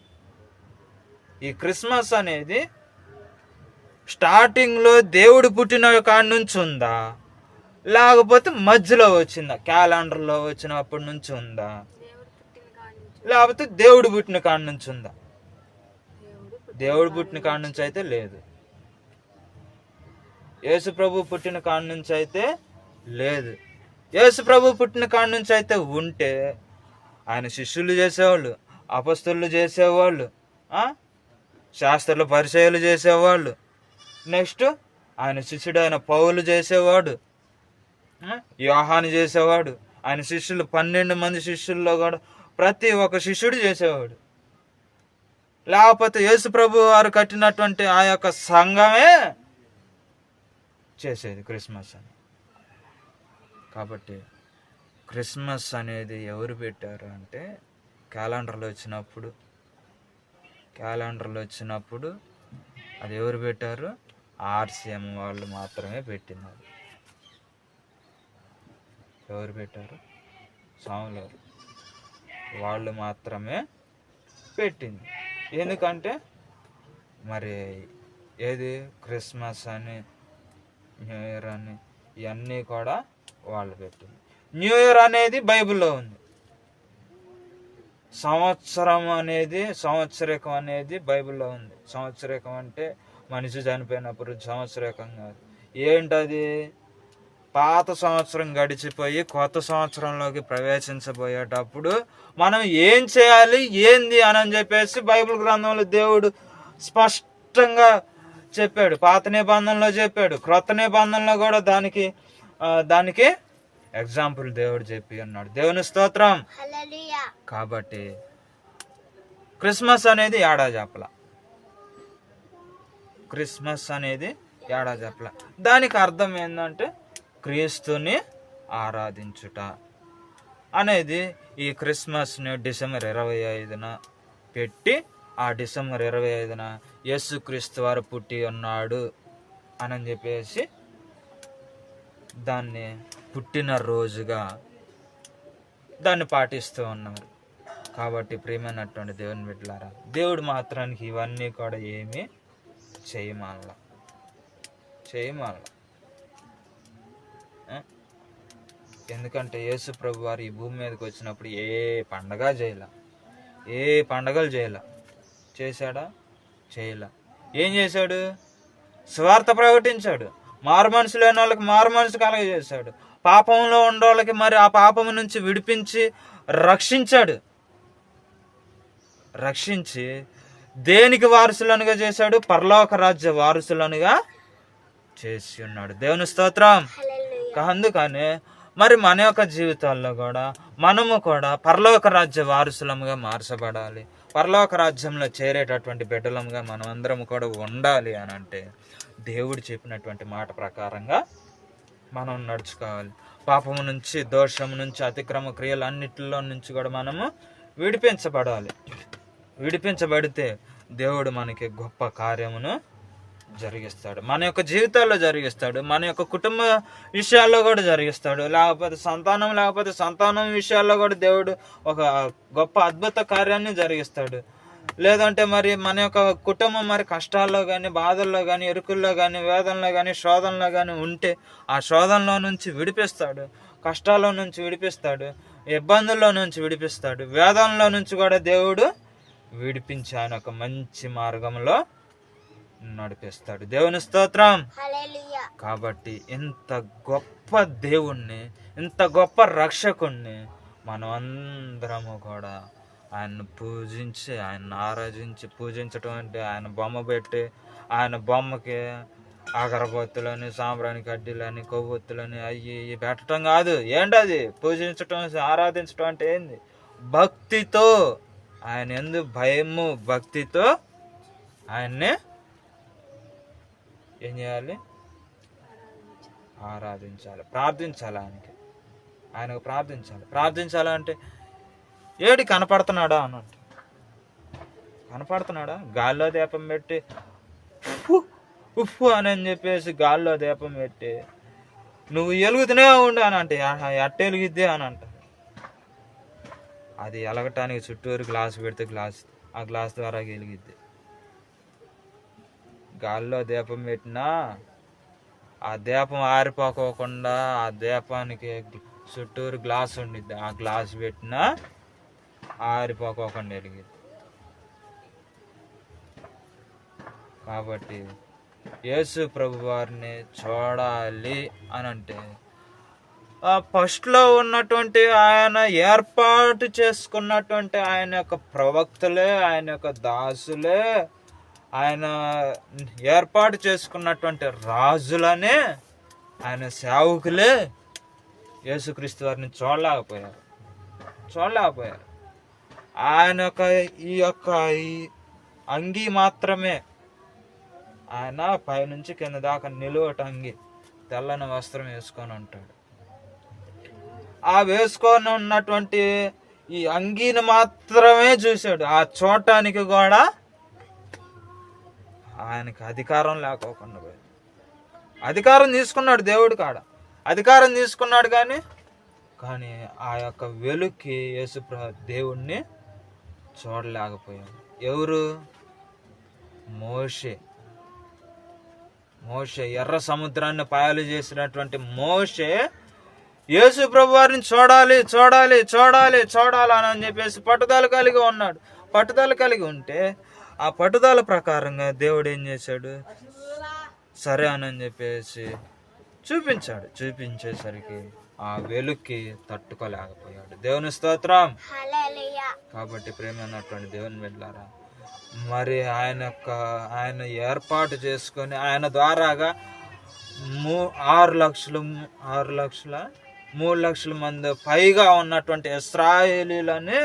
ఈ క్రిస్మస్ అనేది స్టార్టింగ్లో దేవుడు పుట్టిన కాడి నుంచి ఉందా? లేకపోతే మధ్యలో వచ్చిందా? క్యాలెండర్లో వచ్చినప్పటి నుంచి ఉందా? లేకపోతే దేవుడు పుట్టిన కాడ నుంచి ఉందా? దేవుడు పుట్టిన కాడ నుంచి అయితే లేదు. యేసు ప్రభు పుట్టిన కాడ నుంచి అయితే లేదు. యేసు ప్రభు పుట్టిన కాడ నుంచి అయితే ఉంటే ఆయన శిష్యులు చేసేవాళ్ళు, అపొస్తలులు చేసేవాళ్ళు, శాస్త్రులు పరిచయాలు చేసేవాళ్ళు, నెక్స్ట్ ఆయన శిష్యుడైన పౌలు చేసేవాడు, యోహాను చేసేవాడు. ఆయన శిష్యులు 12 మంది శిష్యుల్లో కూడా ప్రతి ఒక్క శిష్యుడు చేసేవాడు. లేకపోతే యేసు ప్రభు వారు కట్టినటువంటి ఆ యొక్క సంఘమే చేసేది క్రిస్మస్ అని. కాబట్టి క్రిస్మస్ అనేది ఎవరు పెట్టారు అంటే క్యాలెండర్లో వచ్చినప్పుడు అది ఎవరు పెట్టారు? ఆర్సిఎం వాళ్ళు మాత్రమే పెట్టినారు. ఎవరు పెట్టారు? స్వాములు వాళ్ళు మాత్రమే పెట్టింది. ఎందుకంటే మరి ఏది క్రిస్మస్ అని, న్యూ ఇయర్ అని, ఇవన్నీ కూడా వాళ్ళు పెట్టింది. న్యూ ఇయర్ అనేది బైబిల్లో ఉంది. సంవత్సరికం అనేది బైబిల్లో ఉంది. సంవత్సరికం అంటే మనిషి చనిపోయినప్పుడు సంవత్సరికం కాదు. ఏంటది? పాత సంవత్సరం గడిచిపోయి కొత్త సంవత్సరంలోకి ప్రవేశించబోయేటప్పుడు మనం ఏం చేయాలి, ఏంది అని చెప్పేసి బైబిల్ గ్రంథంలో దేవుడు స్పష్టంగా చెప్పాడు. పాత నిబంధనలో చెప్పాడు, క్రొత్త నిబంధనలో కూడా దానికి ఎగ్జాంపుల్ దేవుడు చెప్పి ఉన్నాడు. దేవుని స్తోత్రం. కాబట్టి క్రిస్మస్ అనేది ఏడాది చెప్పల. దానికి అర్థం ఏంటంటే క్రీస్తుని ఆరాధించుట అనేది. ఈ క్రిస్మస్ని డిసెంబర్ 25న పెట్టి ఆ డిసెంబర్ 25న యేసుక్రీస్తు వారు పుట్టి ఉన్నాడు అని చెప్పేసి దాన్ని పుట్టినరోజుగా దాన్ని పాటిస్తూ ఉన్నారు. కాబట్టి ప్రియమైనటువంటి దేవుని బిడ్డలారా, దేవుడు మాత్రానికి ఇవన్నీ కూడా ఏమీ చేయమాల. ఎందుకంటే యేసు ప్రభు వారు ఈ భూమి మీదకి వచ్చినప్పుడు ఏ పండగలు చేయలే. చేశాడా? చేయలే. ఏం చేశాడు? స్వార్థ ప్రకటించాడు. మారు మనసు లేని వాళ్ళకి మారు మనసు కలగజేశాడు. పాపంలో ఉండే వాళ్ళకి మరి ఆ పాపము నుంచి విడిపించి రక్షించి దేనికి వారసులనుగా చేశాడు? పరలోక రాజ్య వారసులనుగా చేసి ఉన్నాడు. దేవుని స్తోత్రం. అందుకని మరి మన యొక్క జీవితాల్లో కూడా మనము కూడా పరలోక రాజ్య వారసులముగా మార్చబడాలి. పరలోక రాజ్యంలో చేరేటటువంటి బిడ్డలముగా మనం అందరం కూడా ఉండాలి అని అంటే దేవుడు చెప్పినటువంటి మాట ప్రకారంగా మనం నడుచుకోవాలి. పాపము నుంచి, దోషము నుంచి, అతిక్రమ క్రియలు అన్నిటిలో నుంచి కూడా మనము విడిపించబడితే దేవుడు మనకి గొప్ప కార్యమును జరిగిస్తాడు. మన యొక్క జీవితాల్లో జరిగిస్తాడు. మన యొక్క కుటుంబ విషయాల్లో కూడా జరిగిస్తాడు. లేకపోతే సంతానం విషయాల్లో కూడా దేవుడు ఒక గొప్ప అద్భుత కార్యాన్ని జరిగిస్తాడు. లేదంటే మరి మన యొక్క కుటుంబం మరి కష్టాల్లో కానీ, బాధల్లో కానీ, ఇరుకుల్లో కానీ, వేదనలో కానీ, శోధనలో కానీ ఉంటే ఆ శోధనలో నుంచి విడిపిస్తాడు. కష్టాల్లో నుంచి విడిపిస్తాడు. ఇబ్బందుల్లో నుంచి విడిపిస్తాడు. వేదనలో నుంచి కూడా దేవుడు విడిపించి ఆయన ఒక మంచి మార్గంలో నడిపిస్తాడు. దేవుని స్తోత్రం. కాబట్టి ఇంత గొప్ప దేవుణ్ణి, ఇంత గొప్ప రక్షకుణ్ణి మనం అందరము కూడా ఆయన్ని పూజించి, ఆయన్ని ఆరాధించి, పూజించటం అంటే ఆయన బొమ్మ పెట్టి ఆయన బొమ్మకి అగరబత్తులని, సాంబ్రాణి కడ్డీలని, కొవ్వొత్తులని అవి పెట్టడం కాదు. ఏంటది? పూజించటం, ఆరాధించటం అంటే ఏంది? భక్తితో, ఆయన ఎందు భయము, భక్తితో ఆయన్ని ఏం చేయాలి? ఆరాధించాలి, ప్రార్థించాలి. ఆయనకు ప్రార్థించాలంటే ఏడి కనపడుతున్నాడా అన్నట్టు. కనపడుతున్నాడా? గాల్లో దీపం పెట్టి ఉఫ్ఫు అని చెప్పేసి గాల్లో దీపం పెట్టి నువ్వు ఎలుగుతూనే ఉండు అని అంటే ఎట్ట ఎలుగుద్ది అని అంట. అది ఎలగటానికి చుట్టూరు గ్లాస్ పెడితే ఆ గ్లాస్ ద్వారా వెలిగిద్ది. గాల్లో దీపం పెట్టినా ఆ దీపం ఆరిపోకోకుండా ఆ దీపానికి చుట్టూరు గ్లాస్ ఉండిద్ది, ఆ గ్లాస్ పెట్టినా ఆరిపోకోకుండా వెలిగింది. కాబట్టి యేసు ప్రభు వారిని చూడాలి అని అంటే ఫస్ట్లో ఉన్నటువంటి ఆయన ఏర్పాటు చేసుకున్నటువంటి ఆయన యొక్క ప్రవక్తలే, ఆయన యొక్క దాసులే, ఆయన ఏర్పాటు చేసుకున్నటువంటి రాజులనే, ఆయన సేవకులే యేసుక్రీస్తు వారిని చూడలేకపోయారు. ఆయన యొక్క ఈ అంగీ మాత్రమే, ఆయన పైనుంచి కింద దాకా నిలువట అంగి, తెల్లని వస్త్రం వేసుకొని ఉంటాడు. ఆ వేసుకొని ఉన్నటువంటి ఈ అంగీని మాత్రమే చూశాడు. ఆ చూడటానికి కూడా ఆయనకి అధికారం లేకోకుండా పోయింది. అధికారం తీసుకున్నాడు దేవుడి కాడ, అధికారం తీసుకున్నాడు, కానీ ఆ యొక్క వెలుక్కి యేసు దేవుణ్ణి చూడలేకపోయాడు. ఎవరు? మోషే ఎర్ర సముద్రాన్ని పాయలు చేసినటువంటి మోషే యేసు ప్రభు వారిని చూడాలి అని చెప్పేసి పట్టుదల కలిగి ఉన్నాడు. పట్టుదల కలిగి ఉంటే ఆ పట్టుదల ప్రకారంగా దేవుడు ఏం చేశాడు? సరే అని చెప్పేసి చూపించేసరికి ఆ వెలుక్కి తట్టుకోలేకపోయాడు. దేవుని స్తోత్రం. కాబట్టి ప్రేమైనటువంటి దేవుని బిడ్డలారా, మరి ఆయన ఏర్పాటు చేసుకొని ఆయన ద్వారాగా 3 లక్షల మంది పైగా ఉన్నటువంటి ఇశ్రాయేలీలని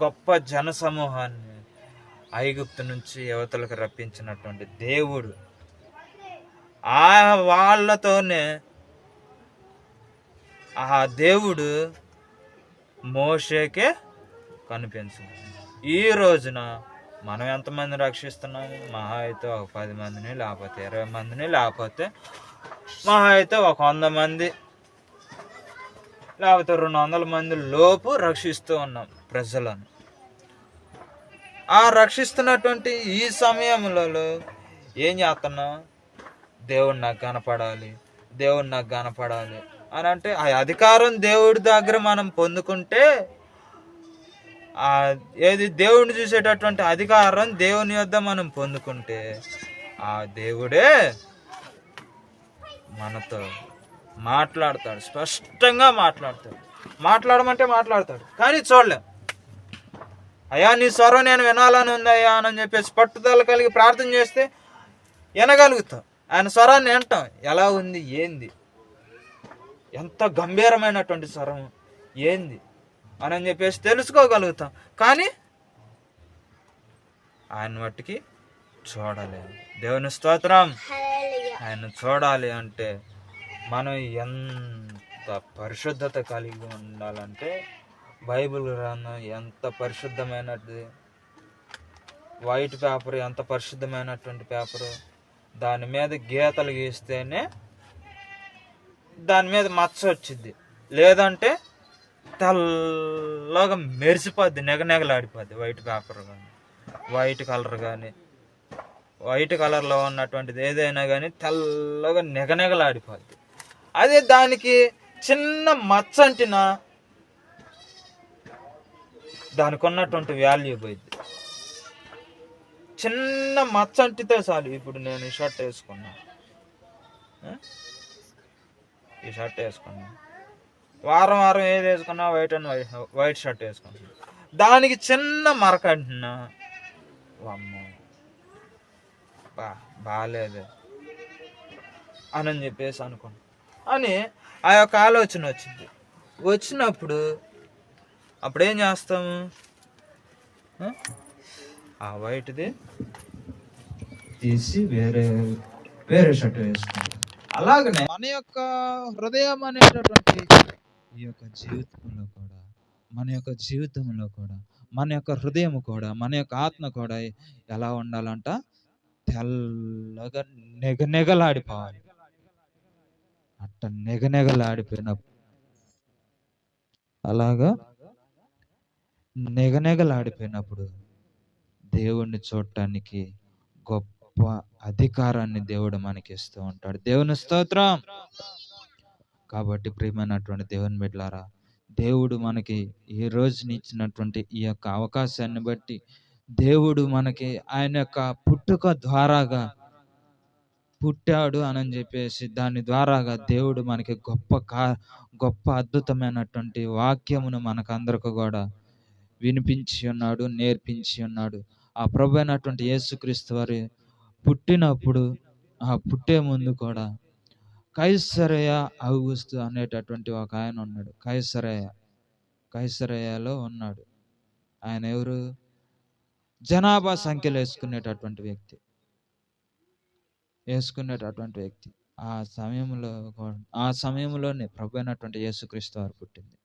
గొప్ప జన సమూహాన్ని ఐగుప్తు నుంచి యువతలకు రప్పించినటువంటి దేవుడు వాళ్ళతోనే ఆ దేవుడు మోషేకే కనిపించింది. ఈ రోజున మనం ఎంతమంది రక్షిస్తున్నాము? మహా అయితే ఒక 10 మందిని, లేకపోతే 20 మందిని, లేకపోతే మహా అయితే ఒక 100 మంది, లేకపోతే 200 మంది లోపు రక్షిస్తూ ఉన్నాం ప్రజలను. ఆ రక్షిస్తున్నటువంటి ఈ సమయంలో ఏం చేస్తున్నాం? దేవుడు నాకు కనపడాలి అని అంటే ఆ అధికారం దేవుడి దగ్గర మనం పొందుకుంటే, ఏది దేవుడిని చూసేటటువంటి అధికారం దేవుని యొద్ద మనం పొందుకుంటే, ఆ దేవుడే మనతో మాట్లాడతాడు, స్పష్టంగా మాట్లాడమంటే మాట్లాడతాడు, కానీ చూడలేం. అయ్యా నీ స్వరం నేను వినాలని ఉంది అయ్యా అని చెప్పేసి పట్టుదల కలిగి ప్రార్థన చేస్తే వినగలుగుతాం. ఆయన స్వరాన్ని వింటాం. ఎలా ఉంది, ఏంది, ఎంత గంభీరమైనటువంటి స్వరం ఏంది అని చెప్పేసి తెలుసుకోగలుగుతాం, కానీ ఆయన మట్టికి చూడలేము. దేవుని స్తోత్రం. ఆయన చూడాలి అంటే మనం ఎంత పరిశుద్ధత కలిగి ఉండాలంటే, బైబిల్ గ్రంథం ఎంత పరిశుద్ధమైనది, వైట్ పేపర్ ఎంత పరిశుద్ధమైనటువంటి పేపరు, దాని మీద గీతలు గీస్తేనే దాని మీద మచ్చ వచ్చింది, లేదంటే తెల్లగా మెరిసిపోద్ది, నెగనెగలాడిపోద్ది. వైట్ పేపర్ కానీ, వైట్ కలర్ కానీ, వైట్ కలర్లో ఉన్నటువంటిది ఏదైనా కానీ తెల్లగా నెగనెగలాడిపోద్ది. అదే దానికి చిన్న మచ్చ అంటినా దానికి ఉన్నటువంటి వాల్యూ పోయింది. చిన్న మచ్చ అంటితే చాలు. ఇప్పుడు నేను ఈ షర్ట్ వేసుకున్నా, వారం ఏది వేసుకున్నా వైట్ షర్ట్ వేసుకున్నా, దానికి చిన్న మరక అంటున్నా, అమ్మో బాగాలేదు అని చెప్పేసి అనుకున్నా అని ఆ యొక్క ఆలోచన వచ్చినప్పుడు అప్పుడేం చేస్తాము? ఆ వైట్ది తీసి వేరే షర్ట్ వేసుకుంటాం. అలాగనే మన యొక్క హృదయం అనేటటువంటి ఈ యొక్క జీవితంలో కూడా మన యొక్క హృదయం కూడా, మన యొక్క ఆత్మ కూడా ఎలా ఉండాలంట? తెల్లగా నెగనెగలాడిపోవాలి. అట్ట నెగనెగలాడిపోయినప్పుడు, అలాగా నెగనెగలాడిపోయినప్పుడు దేవుణ్ణి చూడటానికి గొప్ప గొప్ప అధికారాన్ని దేవుడు మనకి ఇస్తూ ఉంటాడు. దేవుని స్తోత్రం. కాబట్టి ప్రియమైనటువంటి దేవుని బిడ్డలారా, దేవుడు మనకి ఈ రోజుని ఇచ్చినటువంటి ఈ యొక్క అవకాశాన్ని బట్టి దేవుడు మనకి ఆయన యొక్క పుట్టుక ద్వారాగా పుట్టాడు అని చెప్పేసి దాని ద్వారాగా దేవుడు మనకి గొప్ప అద్భుతమైనటువంటి వాక్యమును మనకందరికి కూడా వినిపించి ఉన్నాడు, నేర్పించి ఉన్నాడు. ఆ ప్రభు అయినటువంటి యేసుక్రీస్తు వారి పుట్టినప్పుడు పుట్టే ముందు కూడా కైసరయ ఔగుస్తు అనేటటువంటి ఒక ఆయన ఉన్నాడు. కైసరయలో ఉన్నాడు. ఆయన ఎవరు? జనాభా సంఖ్యలు వేసుకునేటటువంటి వ్యక్తి. ఆ సమయంలోనే ప్రభు అయినటువంటి యేసుక్రీస్తు వారు పుట్టింది.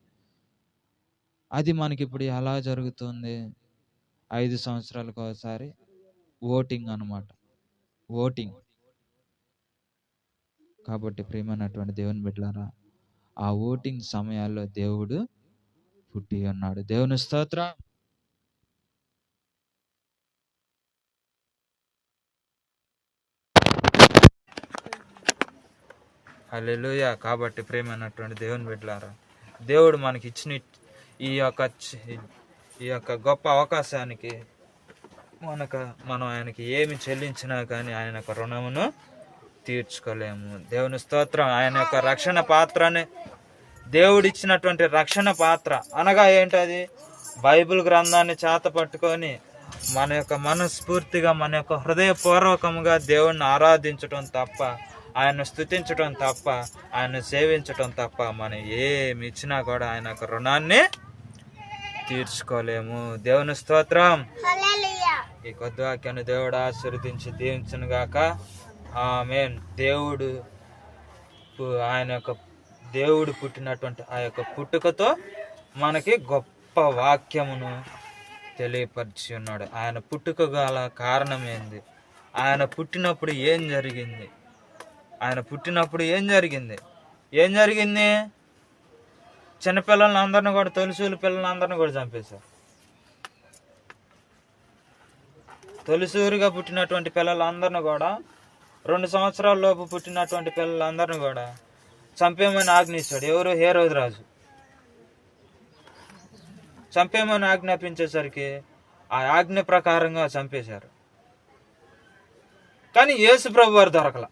అది మనకి ఇప్పుడు ఎలా జరుగుతుంది? 5 సంవత్సరాలకు ఒకసారి ఓటింగ్ అన్నమాట. ఓటింగ్. కాబట్టి ప్రియమైనటువంటి దేవుని బిడ్డలారా, ఆ ఓటింగ్ సమయాల్లో దేవుడు పుట్టి ఉన్నాడు. దేవుని స్తోత్రం. హల్లెలూయా. కాబట్టి ప్రియమైనటువంటి దేవుని బిడ్డలారా, దేవుడు మనకి ఇచ్చిన ఈ యొక్క గొప్ప అవకాశానికి మనం ఆయనకి ఏమి చెల్లించినా కానీ ఆయన యొక్క రుణమును తీర్చుకోలేము. దేవుని స్తోత్రం. ఆయన యొక్క రక్షణ పాత్రని, దేవుడిచ్చినటువంటి రక్షణ పాత్ర అనగా ఏంటది? బైబిల్ గ్రంథాన్ని చేత పట్టుకొని మన యొక్క మనస్ఫూర్తిగా, మన యొక్క హృదయపూర్వకముగా దేవుణ్ణి ఆరాధించటం తప్ప, ఆయన స్తుతించటం తప్ప, ఆయన సేవించటం తప్ప మనం ఏమి ఇచ్చినా కూడా ఆయన యొక్క రుణాన్ని తీర్చుకోలేము. దేవుని స్తోత్రం. ఈ కొద్ది వాక్యాన్ని దేవుడు ఆశీర్వదించి దీవించును గాక. ఆమేన్. దేవుడు పుట్టినటువంటి ఆ యొక్క పుట్టుకతో మనకి గొప్ప వాక్యమును తెలియపరిచి ఉన్నాడు. ఆయన పుట్టుక గల కారణం ఏంది? ఆయన పుట్టినప్పుడు ఏం జరిగింది? ఏం జరిగింది? చిన్నపిల్లల్ని అందరిని కూడా, తొలిసూలు పిల్లల్ని అందరిని కూడా చంపేశారు. తొలిసూరుగా పుట్టినటువంటి పిల్లలందరిని కూడా, 2 సంవత్సరాల లోపు పుట్టినటువంటి పిల్లలందరిని కూడా చంపేమని ఆజ్ఞించాడు. ఎవరు? హేరోదు రాజు. చంపేమని ఆజ్ఞాపించేసరికి ఆ ఆజ్ఞ ప్రకారంగా చంపేశారు. కానీ యేసు ప్రభు వారు దొరకల.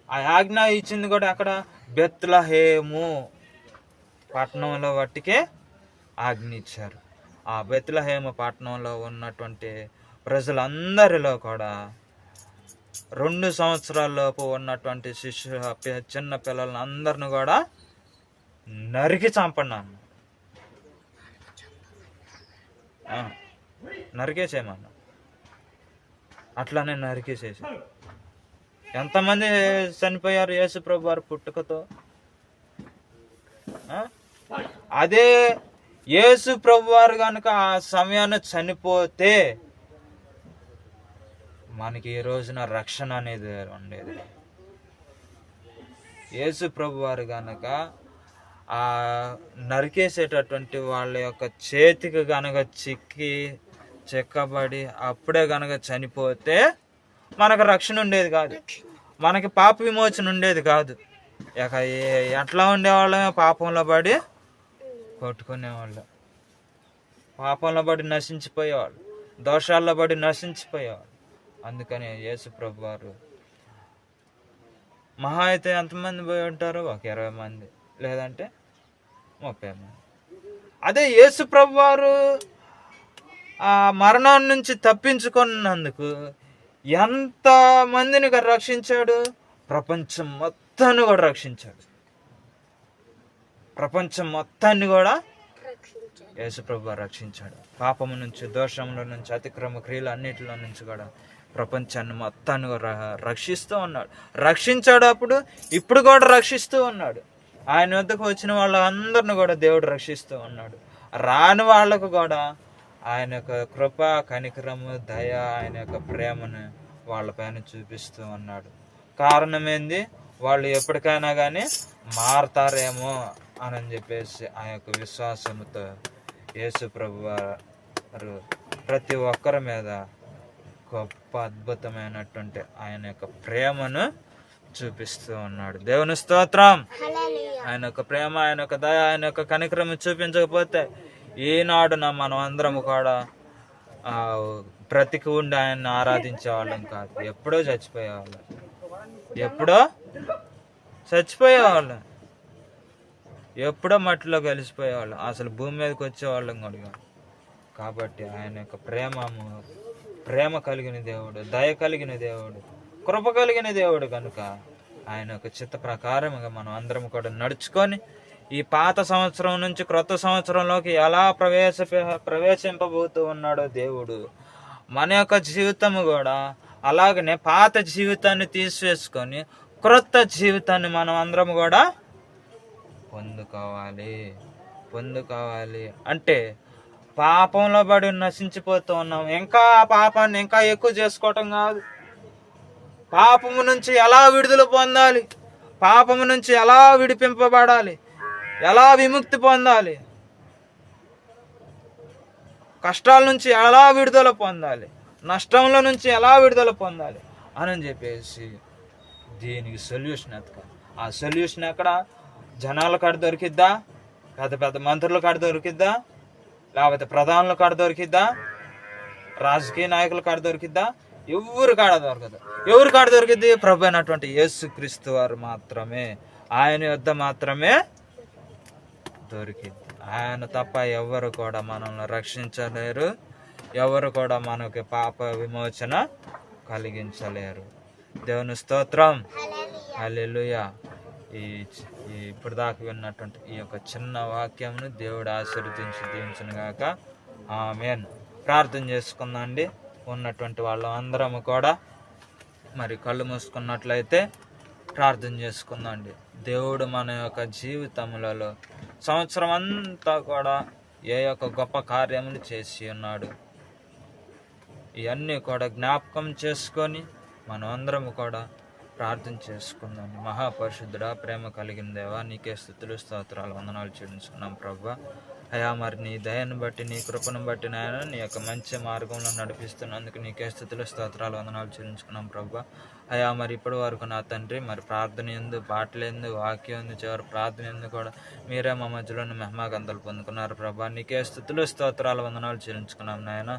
ఆ ఆజ్ఞ ఇచ్చింది కూడా అక్కడ బెత్లెహేము పట్టణంలో వట్టికే ఆజ్ఞ ఇచ్చారు. ఆ బెత్లెహేము పట్టణంలో ఉన్నటువంటి ప్రజలందరిలో కూడా 2 సంవత్సరాలలోపు ఉన్నటువంటి చిన్న పిల్లలను అందరిని కూడా నరికి చంపన్నాను, నరికేసేయమన్నా. అట్లానే నరికేసేసి ఎంతమంది చనిపోయారు యేసు ప్రభు వారి పుట్టుకతో? అదే యేసు ప్రభు వారు కనుక ఆ సమయాన్ని చనిపోతే మనకి ఈ రోజున రక్షణ అనేది ఉండేది. యేసు ప్రభు వారు గనక ఆ నరికేసేటటువంటి వాళ్ళ యొక్క చేతికి గనక చెక్కబడి అప్పుడే గనక చనిపోతే మనకు రక్షణ ఉండేది కాదు, మనకి పాప విమోచన ఉండేది కాదు. ఇక ఎట్లా ఉండేవాళ్ళమే? పాపంలో పడి కొట్టుకునేవాళ్ళు, పాపంలో పడి నశించిపోయేవాళ్ళు, దోషాల్లో పడి నశించిపోయేవాళ్ళు. అందుకని యేసు ప్రభు వారు మహా అయితే ఎంతమంది పోయి ఉంటారు? ఒక 20 మంది, లేదంటే 30 మంది. అదే యేసు ప్రభు వారు ఆ మరణాన్ని నుంచి తప్పించుకున్నందుకు ఎంత మందిని రక్షించాడు? ప్రపంచం మొత్తాన్ని కూడా రక్షించాడు. ప్రపంచం మొత్తాన్ని కూడా యేసు ప్రభు వారు రక్షించాడు. పాపము నుంచి, దోషంలో నుంచి, అతిక్రమ క్రియలు అన్నిటిలో నుంచి కూడా ప్రపంచాన్ని మొత్తాన్ని రక్షిస్తూ ఉన్నాడు. రక్షించాడు అప్పుడు, ఇప్పుడు కూడా రక్షిస్తూ ఉన్నాడు. ఆయన వద్దకు వచ్చిన వాళ్ళందరిని కూడా దేవుడు రక్షిస్తూ ఉన్నాడు. రాని వాళ్లకు కూడా ఆయన యొక్క కృప, కనికరము, దయ, ఆయన యొక్క ప్రేమను వాళ్ళపైన చూపిస్తూ ఉన్నాడు. కారణం ఏంది? వాళ్ళు ఎప్పటికైనా కానీ మారతారేమో అని చెప్పేసి ఆ యొక్క విశ్వాసంతో యేసు ప్రభు వారు ప్రతి ఒక్కరి మీద గొప్ప అద్భుతమైనటువంటి ఆయన యొక్క ప్రేమను చూపిస్తూ ఉన్నాడు. దేవుని స్తోత్రం. ఆయన యొక్క ప్రేమ, ఆయన యొక్క దయ, ఆయన యొక్క కనికరం చూపించకపోతే ఈనాడు మనం అందరం కూడా బ్రతికి ఉండి ఆయన్ని ఆరాధించే వాళ్ళం కాదు. ఎప్పుడో చచ్చిపోయేవాళ్ళం, ఎప్పుడో చచ్చిపోయేవాళ్ళం, ఎప్పుడో మట్టిలో కలిసిపోయేవాళ్ళం, అసలు భూమి మీదకి వచ్చేవాళ్ళం కూడా. కాబట్టి ఆయన యొక్క ప్రేమ కలిగిన దేవుడు, దయ కలిగిన దేవుడు, కృప కలిగిన దేవుడు కనుక ఆయన యొక్క చిత్త ప్రకారముగా మనం అందరం కూడా నడుచుకొని ఈ పాత సంవత్సరం నుంచి క్రొత్త సంవత్సరంలోకి ఎలా ప్రవేశింపబోతూ ఉన్నాడో దేవుడు, మన యొక్క జీవితము కూడా అలాగనే పాత జీవితాన్ని తీసివేసుకొని క్రొత్త జీవితాన్ని మనం అందరం కూడా పొందుకోవాలి. అంటే పాపంలో పడి నశించిపోతూ ఉన్నాం. ఇంకా ఆ పాపాన్ని ఇంకా ఎక్కువ చేసుకోవటం కాదు. పాపము నుంచి ఎలా విడుదల పొందాలి, పాపము నుంచి ఎలా విడిపింపబడాలి, ఎలా విముక్తి పొందాలి, కష్టాల నుంచి ఎలా విడుదల పొందాలి, నష్టంలో నుంచి ఎలా విడుదల పొందాలి అని చెప్పేసి దీనికి సొల్యూషన్ ఎతకాలి. ఆ సొల్యూషన్ ఎక్కడ? జనాల కాడ దొరికిద్దా? పెద్ద పెద్ద మంత్రుల కాడ దొరికిద్దా? లేకపోతే ప్రధానుల కాడ దొరికిద్దా? రాజకీయ నాయకుల కాడ దొరికిద్దా? ఎవరి కాడ దొరకదు. ఎవరి కాడ దొరికిద్ది? ప్రభు అయినటువంటి యేసుక్రీస్తు వారు మాత్రమే, ఆయన యొద్ద మాత్రమే దొరికింది. ఆయన తప్ప ఎవరు కూడా మనల్ని రక్షించలేరు, ఎవరు కూడా మనకి పాప విమోచన కలిగించలేరు. దేవుని స్తోత్రం. హల్లెలూయా. ఇప్పుడు దాకా విన్నటువంటి ఈ యొక్క చిన్న వాక్యంను దేవుడు ఆశీర్వదించి దీవించును గాక. ఆమేన్. ప్రార్థన చేసుకుందండి. ఉన్నటువంటి వాళ్ళు అందరము కూడా మరి కళ్ళు మూసుకున్నట్లయితే ప్రార్థన చేసుకుందండి. దేవుడు మన యొక్క జీవితములలో సంవత్సరం అంతా కూడా ఏ యొక్క గొప్ప కార్యములు చేసి ఉన్నాడు, ఇవన్నీ కూడా జ్ఞాపకం చేసుకొని మనం అందరము కూడా ప్రార్థన చేసుకుందాం. మహాపరిశుద్ధుడా, ప్రేమ కలిగిన దేవా, నీకే స్తుతులు స్తోత్రాలు వందనాలు చెల్లించుకున్నాం ప్రభా. అయా మరి నీ దయను బట్టి, నీ కృపను బట్టి నాయన నీ యొక్క మంచి మార్గంలో నడిపిస్తున్నందుకు నీకే స్తుతులు స్తోత్రాలు వందనాలు చెల్లించుకున్నాం ప్రభా. అయా మరి ఇప్పటి వరకు నా తండ్రి మరి ప్రార్థన ఎందు, పాటలు ఎందు, వాక్యం ఎందు, చివరి ప్రార్థన ఎందు కూడా మీరే మా మధ్యలోని మహిమాగంతలు పొందుకున్నారు ప్రభా. నీకే స్తుతులు స్తోత్రాలు వందనాలు చెల్లించుకున్నాం నాయన.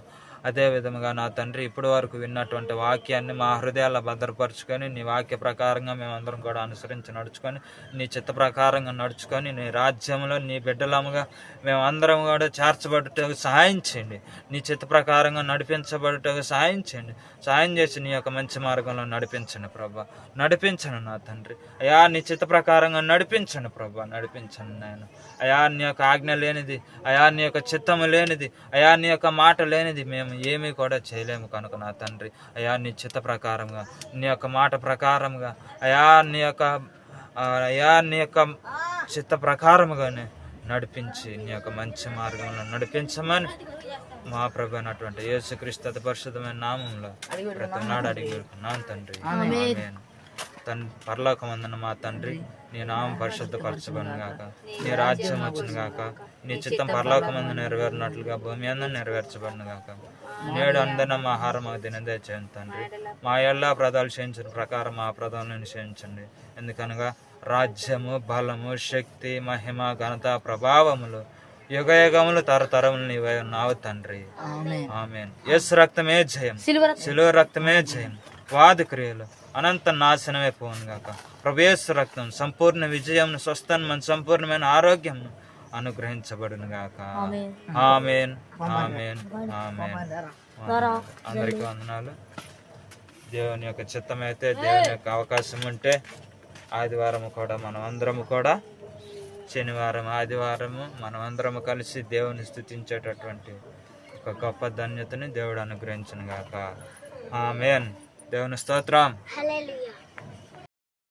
అదే విధముగా నా తండ్రి ఇప్పటి వరకు విన్నటువంటి వాక్యాన్ని మా హృదయాల్లో భద్రపరుచుకొని నీ వాక్య ప్రకారంగా మేమందరం కూడా అనుసరించి నడుచుకొని నీ చిత్త ప్రకారంగా నడుచుకొని నీ రాజ్యంలో నీ బిడ్డలముగా మేమందరం కూడా చేర్చబడుటకు సహాయం చేయండి. నీ చిత్త ప్రకారంగా నడిపించబడుటకు సహాయం చేయండి. సహాయం చేసి నీ యొక్క మంచి మార్గంలో నడిపించండి ప్రభా. నడిపించండి నా తండ్రి. అయా నీ చిత్త ప్రకారంగా నడిపించండి ప్రభా. నడిపించండి నాయన. అయా నీ యొక్క ఆజ్ఞ లేనిది, అయా నీ యొక్క చిత్తము లేనిది, అయా నీ యొక్క మాట లేనిది మేము ఏమీ కూడా చేయలేము కనుక నా తండ్రి, అయా నీ చిత్త ప్రకారంగా, నీ యొక్క మాట ప్రకారంగా, అయా నీ యొక్క చిత్త ప్రకారముగానే నడిపించి నీ యొక్క మంచి మార్గంలో నడిపించమని మా ప్రభు అయినటువంటి యేసుక్రీస్తు అతి పరిశుద్ధమైన నామంలో ప్రతినాడు అడిగి వేడుకున్నాను తండ్రి. ఆమేన్. పరలోకమందున మా తండ్రి, నీ నామం పరిశుద్ధపరచబడును గాక, నీ రాజ్యం వచ్చును గాక, నీ చిత్తం పరలోకమందు నెరవేరినట్లుగా భూమి అందు నెరవేర్చబడును గాక. నేడు అందన మా ఆహారం దినదే చేయండి తండ్రి. మా ఎల్లా ప్రదాలు చేయించిన ప్రకారం మా ప్రదాలను చేయించండి. ఎందుకనగా రాజ్యము, బలము, శక్తి, మహిమ, ఘనత, ప్రభావములు యుగయుగములు తరతరములు నీవై ఉన్నావు తండ్రి. ఆమేన్. యేసు రక్తమే జయం, శిలువ రక్తమే జయం. వాది క్రియలు అనంత నాశనమే పోను గాక. ప్రభు యేసు రక్తం సంపూర్ణ విజయం, స్వస్థను, సంపూర్ణమైన ఆరోగ్యం అనుగ్రహించబడును గాక. ఆమేన్. ఆమేన్. ఆమేన్. అందరికీ వందనాలు. దేవుని యొక్క చిత్తమైతే, దేవుని యొక్క అవకాశం ఉంటే ఆదివారం కూడా మనం అందరము కూడా, శనివారం ఆదివారము మనం అందరము కలిసి దేవుని స్తుతించేటటువంటి ఒక గొప్ప ధన్యతని దేవుడు అనుగ్రహించును గాక. ఆమేన్. దేవుని స్తోత్రం.